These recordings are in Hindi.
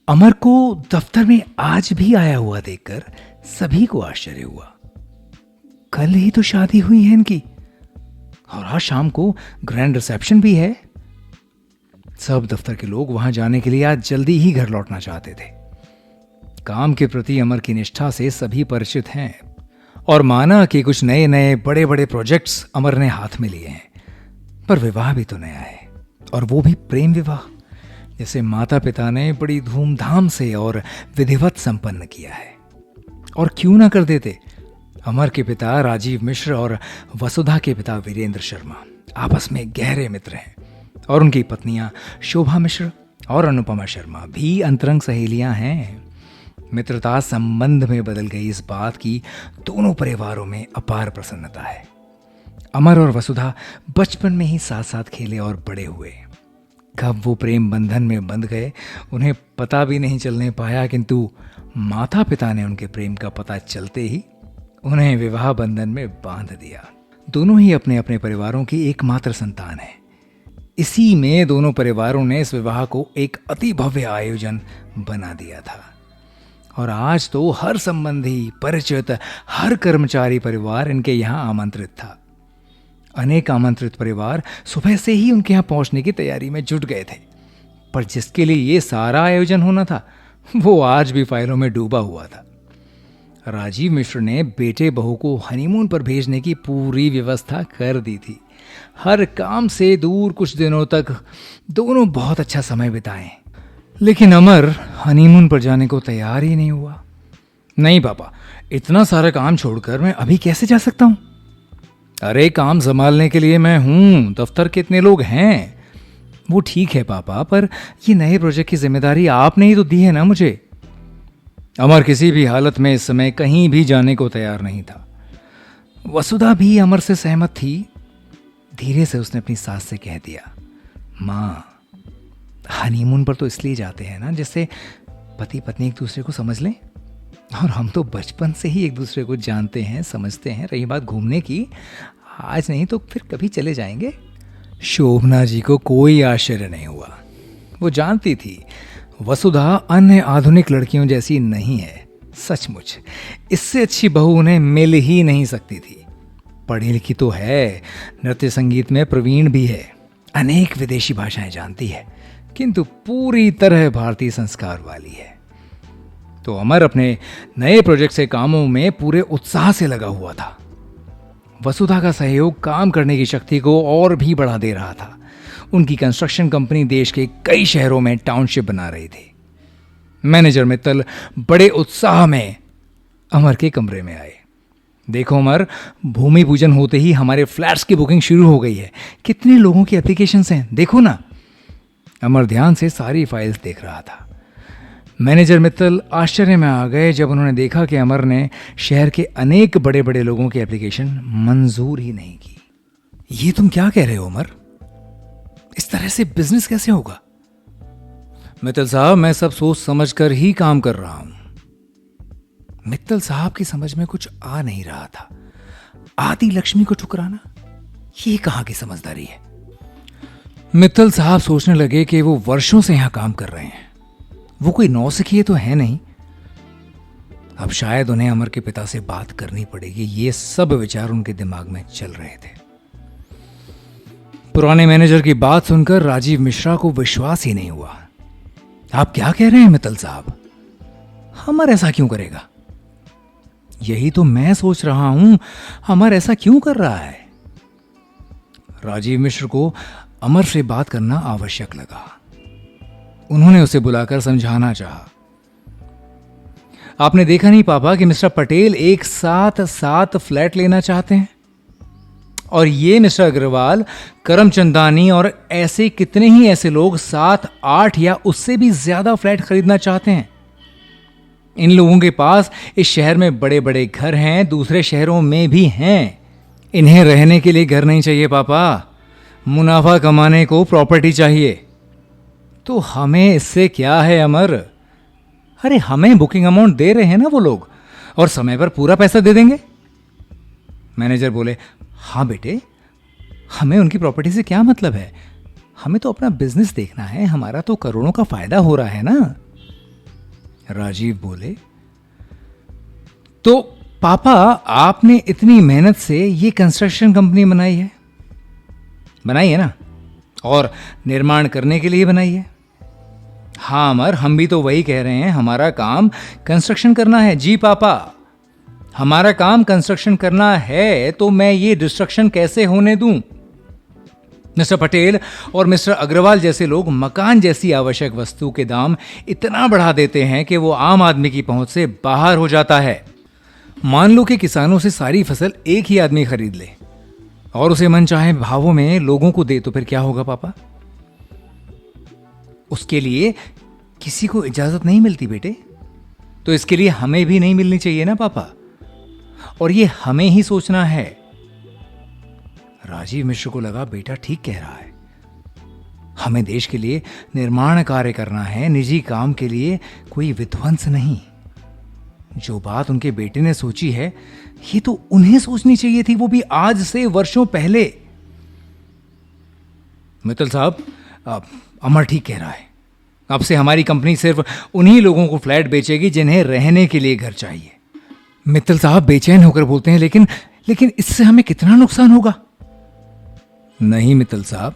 अमर को दफ्तर में आज भी आया हुआ देखकर सभी को आश्चर्य हुआ। कल ही तो शादी हुई है इनकी और आज शाम को ग्रैंड रिसेप्शन भी है। सब दफ्तर के लोग वहां जाने के लिए आज जल्दी ही घर लौटना चाहते थे। काम के प्रति अमर की निष्ठा से सभी परिचित हैं और माना कि कुछ नए नए बड़े बड़े प्रोजेक्ट्स अमर ने हाथ में लिए हैं, पर विवाह भी तो नया है, और वो भी प्रेम विवाह, जिसे माता पिता ने बड़ी धूमधाम से और विधिवत संपन्न किया है। और क्यों ना कर देते। अमर के पिता राजीव मिश्र और वसुधा के पिता वीरेंद्र शर्मा आपस में गहरे मित्र हैं और उनकी पत्नियां शोभा मिश्र और अनुपमा शर्मा भी अंतरंग सहेलियां हैं। मित्रता संबंध में बदल गई इस बात की दोनों परिवारों में अपार प्रसन्नता है। अमर और वसुधा बचपन में ही साथ साथ खेले और बड़े हुए। कब वो प्रेम बंधन में बंध गए उन्हें पता भी नहीं चलने पाया, किंतु माता पिता ने उनके प्रेम का पता चलते ही उन्हें विवाह बंधन में बांध दिया। दोनों ही अपने अपने परिवारों की एकमात्र संतान है। इसी में दोनों परिवारों ने इस विवाह को एक अति भव्य आयोजन बना दिया था और आज तो हर संबंधी, परिचित, हर कर्मचारी परिवार इनके यहाँ आमंत्रित था। अनेक आमंत्रित परिवार सुबह से ही उनके यहाँ पहुंचने की तैयारी में जुट गए थे, पर जिसके लिए ये सारा आयोजन होना था वो आज भी फाइलों में डूबा हुआ था। राजीव मिश्र ने बेटे बहू को हनीमून पर भेजने की पूरी व्यवस्था कर दी थी। हर काम से दूर कुछ दिनों तक दोनों बहुत अच्छा समय बिताए, लेकिन अमर हनीमून पर जाने को तैयार ही नहीं हुआ। नहीं पापा, इतना सारा काम छोड़कर मैं अभी कैसे जा सकता हूं? अरे काम संभालने के लिए मैं हूं, दफ्तर के इतने लोग हैं। वो ठीक है पापा, पर ये नए प्रोजेक्ट की जिम्मेदारी आपने ही तो दी है ना मुझे। अमर किसी भी हालत में इस समय कहीं भी जाने को तैयार नहीं था। वसुधा भी अमर से सहमत थी। धीरे से उसने अपनी सास से कह दिया, माँ, हनीमून पर तो इसलिए जाते हैं ना जिससे पति पत्नी एक दूसरे को समझ लें, और हम तो बचपन से ही एक दूसरे को जानते हैं, समझते हैं। रही बात घूमने की, आज नहीं तो फिर कभी चले जाएंगे। शोभना जी को कोई आश्चर्य नहीं हुआ। वो जानती थी वसुधा अन्य आधुनिक लड़कियों जैसी नहीं है। सचमुच इससे अच्छी बहू उन्हें मिल ही नहीं सकती थी। पढ़ी लिखी तो है, नृत्य संगीत में प्रवीण भी है, अनेक विदेशी भाषाएं जानती है, किंतु पूरी तरह भारतीय संस्कार वाली है। तो अमर अपने नए प्रोजेक्ट से कामों में पूरे उत्साह से लगा हुआ था। वसुधा का सहयोग काम करने की शक्ति को और भी बढ़ा दे रहा था। उनकी कंस्ट्रक्शन कंपनी देश के कई शहरों में टाउनशिप बना रही थी। मैनेजर मित्तल बड़े उत्साह में अमर के कमरे में आए। देखो अमर, भूमि पूजन होते ही हमारे फ्लैट्स की बुकिंग शुरू हो गई है। कितने लोगों की एप्लीकेशंस हैं, देखो ना। अमर ध्यान से सारी फाइल्स देख रहा था। मैनेजर मित्तल आश्चर्य में आ गए जब उन्होंने देखा कि अमर ने शहर के अनेक बड़े बड़े लोगों की एप्लीकेशन मंजूर ही नहीं की। ये तुम क्या कह रहे हो अमर? इस तरह से बिजनेस कैसे होगा? मित्तल साहब, मैं सब सोच समझ कर ही काम कर रहा हूं। मित्तल साहब की समझ में कुछ आ नहीं रहा था। आदि लक्ष्मी को ठुकराना, ये कहां की समझदारी है? मित्तल साहब सोचने लगे कि वो वर्षों से यहां काम कर रहे हैं, वो कोई नौसिखिए तो है नहीं। अब शायद उन्हें अमर के पिता से बात करनी पड़ेगी। ये सब विचार उनके दिमाग में चल रहे थे। पुराने मैनेजर की बात सुनकर राजीव मिश्रा को विश्वास ही नहीं हुआ। आप क्या कह रहे हैं मित्तल साहब? अमर ऐसा क्यों करेगा? यही तो मैं सोच रहा हूं, अमर ऐसा क्यों कर रहा है? राजीव मिश्र को अमर से बात करना आवश्यक लगा। उन्होंने उसे बुलाकर समझाना चाहा। आपने देखा नहीं पापा कि मिस्टर पटेल एक साथ 7 फ्लैट लेना चाहते हैं, और ये मिस्टर अग्रवाल, करमचंदानी और ऐसे कितने ही ऐसे लोग 7, 8 या उससे भी ज्यादा फ्लैट खरीदना चाहते हैं। इन लोगों के पास इस शहर में बड़े बड़े घर हैं, दूसरे शहरों में भी हैं। इन्हें रहने के लिए घर नहीं चाहिए पापा, मुनाफा कमाने को प्रॉपर्टी चाहिए। तो हमें इससे क्या है अमर? अरे हमें बुकिंग अमाउंट दे रहे हैं ना वो लोग, और समय पर पूरा पैसा दे देंगे। मैनेजर बोले, हाँ बेटे, हमें उनकी प्रॉपर्टी से क्या मतलब है? हमें तो अपना बिजनेस देखना है, हमारा तो करोड़ों का फायदा हो रहा है ना। राजीव बोले, तो पापा आपने इतनी मेहनत से ये कंस्ट्रक्शन कंपनी बनाई है ना, और निर्माण करने के लिए बनाई है। हाँ अमर, हम भी तो वही कह रहे हैं, हमारा काम कंस्ट्रक्शन करना है। जी पापा, हमारा काम कंस्ट्रक्शन करना है, तो मैं ये डिस्ट्रक्शन कैसे होने दूं? मिस्टर पटेल और मिस्टर अग्रवाल जैसे लोग मकान जैसी आवश्यक वस्तु के दाम इतना बढ़ा देते हैं कि वो आम आदमी की पहुंच से बाहर हो जाता है। मान लो कि किसानों से सारी फसल एक ही आदमी खरीद ले और उसे मनचाहे भावों में लोगों को दे, तो फिर क्या होगा पापा? उसके लिए किसी को इजाजत नहीं मिलती बेटे, तो इसके लिए हमें भी नहीं मिलनी चाहिए ना पापा, और ये हमें ही सोचना है। राजीव मिश्र को लगा बेटा ठीक कह रहा है, हमें देश के लिए निर्माण कार्य करना है, निजी काम के लिए कोई विध्वंस नहीं। जो बात उनके बेटे ने सोची है, ये तो उन्हें सोचनी चाहिए थी, वो भी आज से वर्षों पहले। मित्तल साहब, अमर ठीक कह रहा है, अब से हमारी कंपनी सिर्फ उन्हीं लोगों को फ्लैट बेचेगी जिन्हें रहने के लिए घर चाहिए। मित्तल साहब बेचैन होकर बोलते हैं, लेकिन इससे हमें कितना नुकसान होगा? नहीं मित्तल साहब,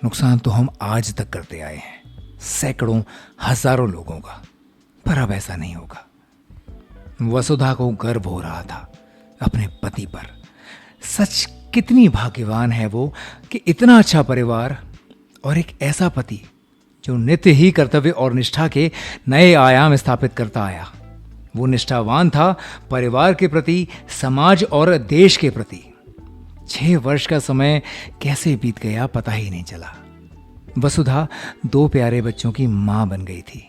नुकसान तो हम आज तक करते आए हैं, सैकड़ों हजारों लोगों का, पर अब ऐसा नहीं होगा। वसुधा को गर्व हो रहा था अपने पति पर। सच कितनी भाग्यवान है वो कि इतना अच्छा परिवार और एक ऐसा पति जो नित्य ही कर्तव्य और निष्ठा के नए आयाम स्थापित करता आया। वो निष्ठावान था परिवार के प्रति, समाज और देश के प्रति। 6 वर्ष का समय कैसे बीत गया पता ही नहीं चला। वसुधा 2 प्यारे बच्चों की मां बन गई थी।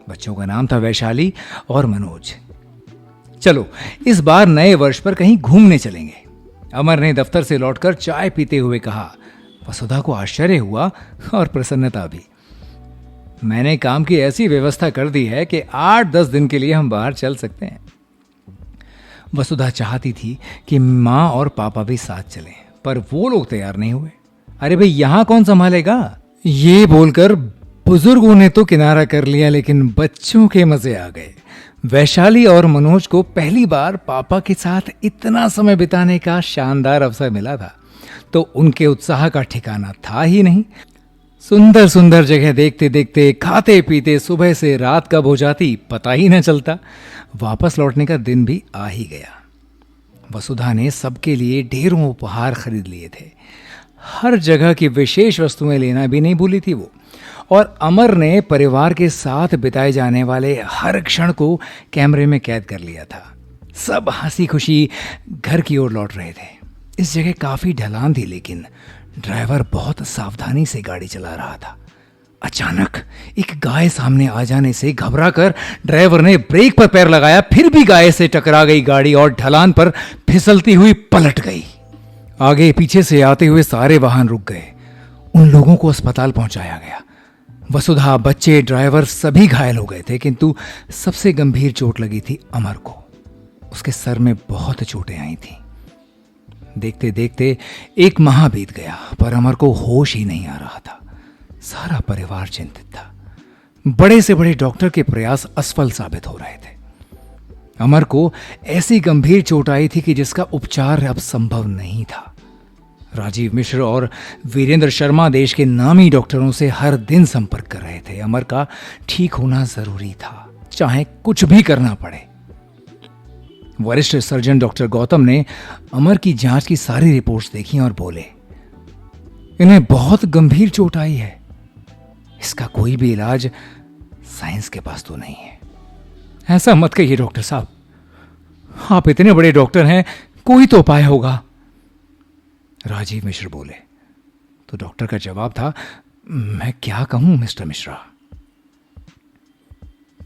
बच्चों का नाम था वैशाली और मनोज। चलो इस बार नए वर्ष पर कहीं घूमने चलेंगे, अमर ने दफ्तर से लौटकर चाय पीते हुए कहा। वसुधा को आश्चर्य हुआ और प्रसन्नता भी। मैंने काम की ऐसी व्यवस्था कर दी है कि 8-10 दिन के लिए हम बाहर चल सकते हैं। वसुधा चाहती थी कि माँ और पापा भी साथ चलें, पर वो लोग तैयार नहीं हुए। अरे भाई, यहाँ कौन संभालेगा? ये बोलकर बुजुर्गों ने तो किनारा कर लिया, लेकिन बच्चों के मजे आ गए। वैशाली और मनोज को पहली बार पापा के साथ इतना समय बिताने का शानदार अवसर मिला था, तो उनके उत्साह का ठिकाना था ही नहीं। सुंदर सुंदर जगह देखते देखते, खाते पीते सुबह से रात कब हो जाती पता ही न चलता। वापस लौटने का दिन भी आ ही गया। वसुधा ने सबके लिए ढेरों उपहार खरीद लिए थे। हर जगह की विशेष वस्तुएं लेना भी नहीं भूली थी वो। और अमर ने परिवार के साथ बिताए जाने वाले हर क्षण को कैमरे में कैद कर लिया था। सब हंसी खुशी घर की ओर लौट रहे थे। इस जगह काफी ढलान थी, लेकिन ड्राइवर बहुत सावधानी से गाड़ी चला रहा था। अचानक एक गाय सामने आ जाने से घबराकर ड्राइवर ने ब्रेक पर पैर लगाया, फिर भी गाय से टकरा गई गाड़ी और ढलान पर फिसलती हुई पलट गई। आगे पीछे से आते हुए सारे वाहन रुक गए। उन लोगों को अस्पताल पहुंचाया गया। वसुधा, बच्चे, ड्राइवर सभी घायल हो गए थे, किंतु सबसे गंभीर चोट लगी थी अमर को। उसके सर में बहुत चोटें आई थी। देखते देखते 1 माह बीत गया, पर अमर को होश ही नहीं आ रहा था। सारा परिवार चिंतित था। बड़े से बड़े डॉक्टर के प्रयास असफल साबित हो रहे थे। अमर को ऐसी गंभीर चोट आई थी कि जिसका उपचार अब संभव नहीं था। राजीव मिश्र और वीरेंद्र शर्मा देश के नामी डॉक्टरों से हर दिन संपर्क कर रहे थे। अमर का ठीक होना जरूरी था, चाहे कुछ भी करना पड़े। वरिष्ठ सर्जन डॉक्टर गौतम ने अमर की जांच की सारी रिपोर्ट्स देखी और बोले, इन्हें बहुत गंभीर चोट आई है। इसका कोई भी इलाज साइंस के पास तो नहीं है। ऐसा मत कहिए डॉक्टर साहब, आप इतने बड़े डॉक्टर हैं, कोई तो उपाय होगा। राजीव मिश्र बोले। तो डॉक्टर का जवाब था, मैं क्या कहूं मिस्टर मिश्रा,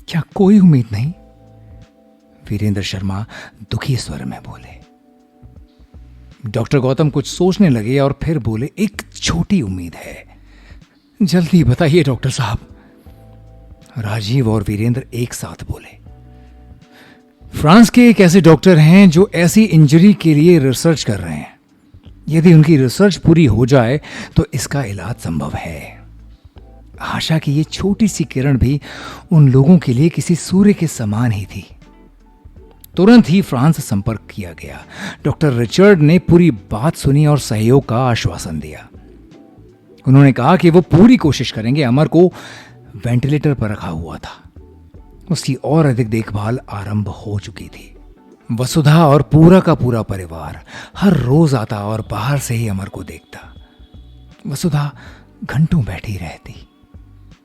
क्या कोई उम्मीद नहीं? वीरेंद्र शर्मा दुखी स्वर में बोले। डॉक्टर गौतम कुछ सोचने लगे और फिर बोले, एक छोटी उम्मीद है, जल्दी बताइए डॉक्टर साहब। राजीव और वीरेंद्र एक साथ बोले, फ्रांस के एक ऐसे डॉक्टर हैं जो ऐसी इंजरी के लिए रिसर्च कर रहे हैं। यदि उनकी रिसर्च पूरी हो जाए तो इसका इलाज संभव है। आशा की ये छोटी सी किरण भी उन लोगों के लिए किसी सूर्य के समान ही थी। तुरंत ही फ्रांस से संपर्क किया गया। डॉक्टर रिचर्ड ने पूरी बात सुनी और सहयोग का आश्वासन दिया। उन्होंने कहा कि वो पूरी कोशिश करेंगे। अमर को वेंटिलेटर पर रखा हुआ था। उसकी और अधिक देखभाल आरंभ हो चुकी थी। वसुधा और पूरा का पूरा परिवार हर रोज आता और बाहर से ही अमर को देखता। वसुधा घंटों बैठी रहती।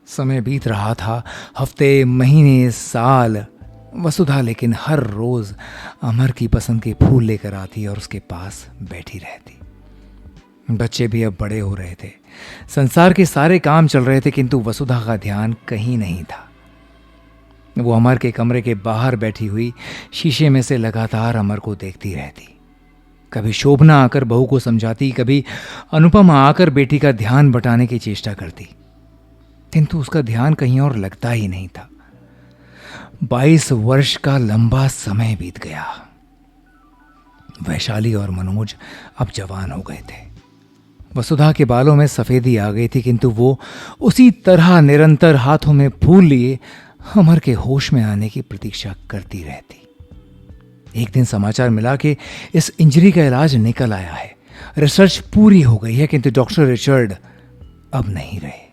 समय बीत रहा था, हफ्ते, महीने, साल। वसुधा लेकिन हर रोज अमर की पसंद के फूल लेकर आती और उसके पास बैठी रहती। बच्चे भी अब बड़े हो रहे थे, संसार के सारे काम चल रहे थे, किंतु वसुधा का ध्यान कहीं नहीं था। वो अमर के कमरे के बाहर बैठी हुई शीशे में से लगातार अमर को देखती रहती। कभी शोभना आकर बहू को समझाती, कभी अनुपमा आकर बेटी का ध्यान बटाने की चेष्टा करती, किंतु उसका ध्यान कहीं और लगता ही नहीं था। 22 वर्ष का लंबा समय बीत गया। वैशाली और मनोज अब जवान हो गए थे। वसुधा के बालों में सफेदी आ गई थी, किंतु वो उसी तरह निरंतर हाथों में फूल लिए अमर के होश में आने की प्रतीक्षा करती रहती। एक दिन समाचार मिला कि इस इंजरी का इलाज निकल आया है, रिसर्च पूरी हो गई है, किंतु डॉक्टर रिचर्ड अब नहीं रहे।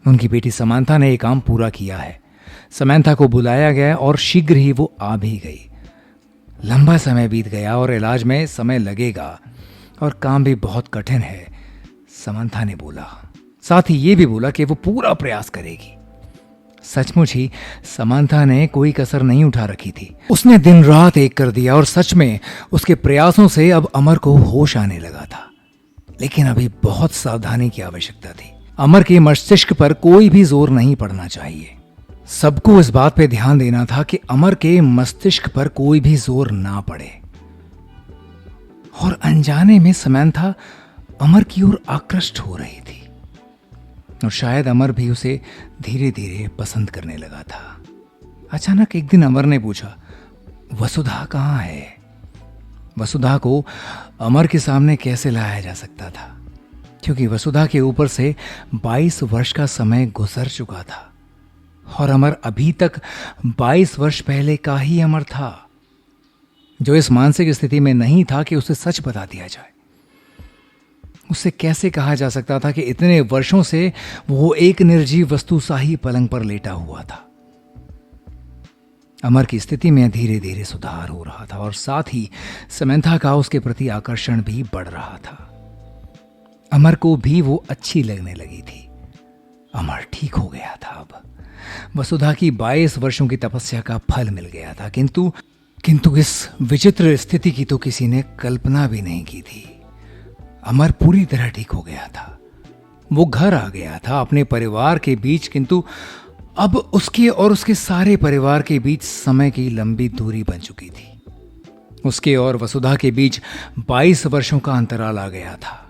उनकी बेटी समांथा ने यह काम पूरा किया है। समांथा को बुलाया गया और शीघ्र ही वो आ भी गई। लंबा समय बीत गया और इलाज में समय लगेगा और काम भी बहुत कठिन है, समांथा ने बोला। साथ ही ये भी बोला कि वो पूरा प्रयास करेगी। सचमुच ही समांथा ने कोई कसर नहीं उठा रखी थी। उसने दिन रात एक कर दिया और सच में उसके प्रयासों से अब अमर को होश आने लगा था। लेकिन अभी बहुत सावधानी की आवश्यकता थी। अमर के मस्तिष्क पर कोई भी जोर नहीं पड़ना चाहिए। सबको इस बात पे ध्यान देना था कि अमर के मस्तिष्क पर कोई भी जोर ना पड़े। और अनजाने में समांथा अमर की ओर आकृष्ट हो रही थी और शायद अमर भी उसे धीरे धीरे पसंद करने लगा था। अचानक एक दिन अमर ने पूछा, वसुधा कहाँ है? वसुधा को अमर के सामने कैसे लाया जा सकता था, क्योंकि वसुधा के ऊपर से 22 वर्ष का समय गुजर चुका था और अमर अभी तक 22 वर्ष पहले का ही अमर था, जो इस मानसिक स्थिति में नहीं था कि उसे सच बता दिया जाए। उससे कैसे कहा जा सकता था कि इतने वर्षों से वो एक निर्जीव वस्तु सा ही पलंग पर लेटा हुआ था। अमर की स्थिति में धीरे धीरे सुधार हो रहा था और साथ ही समांथा का उसके प्रति आकर्षण भी बढ़ रहा था। अमर को भी वो अच्छी लगने लगी थी। अमर ठीक हो गया था। अब वसुधा की 22 वर्षों की तपस्या का फल मिल गया था, किंतु इस विचित्र स्थिति की तो किसी ने कल्पना भी नहीं की थी। अमर पूरी तरह ठीक हो गया था। वो घर आ गया था अपने परिवार के बीच, किंतु अब उसके और उसके सारे परिवार के बीच समय की लंबी दूरी बन चुकी थी। उसके और वसुधा के बीच 22 वर्षों का अंतराल आ गया था।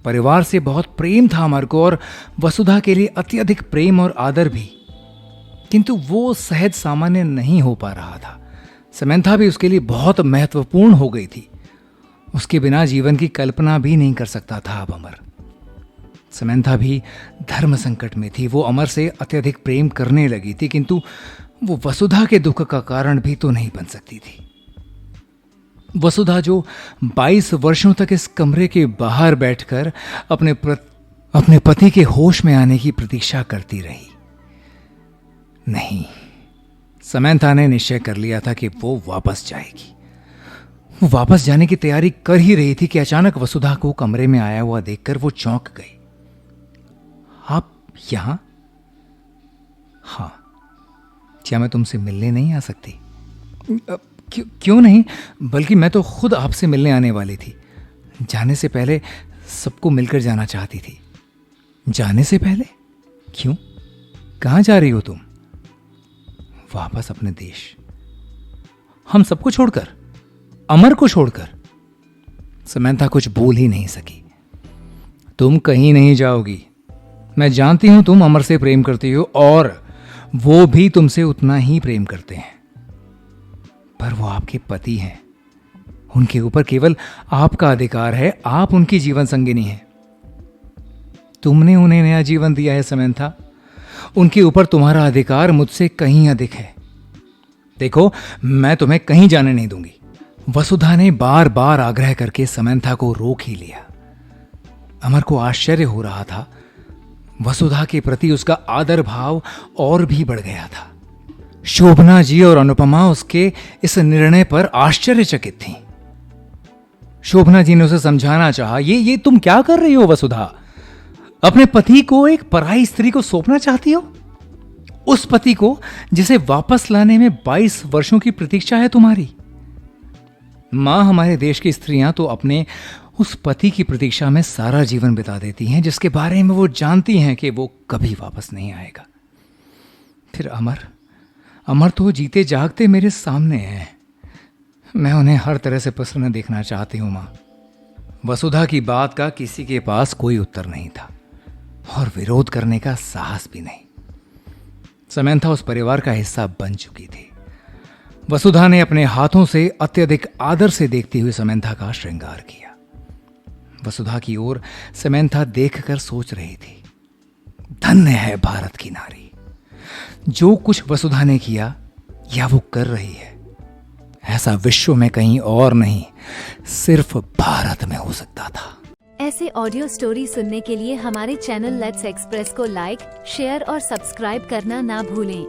परिवार से बहुत प्रेम था अमर को और वसुधा के लिए अत्यधिक प्रेम और आदर भी, किंतु वो सहज सामान्य नहीं हो पा रहा था। समांथा भी उसके लिए बहुत महत्वपूर्ण हो गई थी। उसके बिना जीवन की कल्पना भी नहीं कर सकता था अब अमर। समांथा भी धर्म संकट में थी। वो अमर से अत्यधिक प्रेम करने लगी थी, किंतु वो वसुधा के दुख का कारण भी तो नहीं बन सकती थी। वसुधा जो 22 वर्षों तक इस कमरे के बाहर बैठकर अपने पति के होश में आने की प्रतीक्षा करती रही। नहीं, समांथा ने निश्चय कर लिया था कि वो वापस जाएगी। वो वापस जाने की तैयारी कर ही रही थी कि अचानक वसुधा को कमरे में आया हुआ देखकर वो चौंक गई। आप यहां? हाँ, क्या मैं तुमसे मिलने नहीं आ सकती? क्यों नहीं, बल्कि मैं तो खुद आपसे मिलने आने वाली थी। जाने से पहले सबको मिलकर जाना चाहती थी। जाने से पहले? क्यों? कहां जा रही हो तुम? वापस अपने देश। हम सबको छोड़कर? अमर को छोड़कर? समांथा कुछ बोल ही नहीं सकी। तुम कहीं नहीं जाओगी। मैं जानती हूं तुम अमर से प्रेम करती हो और वो भी तुमसे उतना ही प्रेम करते हैं, पर वो आपके पति हैं। उनके ऊपर केवल आपका अधिकार है। आप उनकी जीवन संगिनी हैं। तुमने उन्हें नया जीवन दिया है समंथा। उनके ऊपर तुम्हारा अधिकार मुझसे कहीं अधिक है। देखो, मैं तुम्हें कहीं जाने नहीं दूंगी। वसुधा ने बार बार आग्रह करके समंथा को रोक ही लिया। अमर को आश्चर्य हो रहा था। वसुधा के प्रति उसका आदर भाव और भी बढ़ गया था। शोभना जी और अनुपमा उसके इस निर्णय पर आश्चर्यचकित थीं। शोभना जी ने उसे समझाना चाहा, ये तुम क्या कर रही हो वसुधा? अपने पति को एक पराई स्त्री को सौंपना चाहती हो? उस पति को जिसे वापस लाने में 22 वर्षों की प्रतीक्षा है तुम्हारी। मां, हमारे देश की स्त्रियां तो अपने उस पति की प्रतीक्षा में सारा जीवन बिता देती हैं जिसके बारे में वो जानती हैं कि वो कभी वापस नहीं आएगा। फिर अमर तो जीते जागते मेरे सामने हैं। मैं उन्हें हर तरह से प्रसन्न देखना चाहती हूं मां। वसुधा की बात का किसी के पास कोई उत्तर नहीं था और विरोध करने का साहस भी नहीं। समंथा उस परिवार का हिस्सा बन चुकी थी। वसुधा ने अपने हाथों से अत्यधिक आदर से देखती हुई समंथा का श्रृंगार किया। वसुधा की ओर समंथा देखकर सोच रही थी, धन्य है भारत की नारी। जो कुछ वसुधा ने किया या वो कर रही है, ऐसा विश्व में कहीं और नहीं, सिर्फ भारत में हो सकता था। ऐसे ऑडियो स्टोरी सुनने के लिए हमारे चैनल लेट्स एक्सप्रेस को लाइक, शेयर और सब्सक्राइब करना ना भूलें।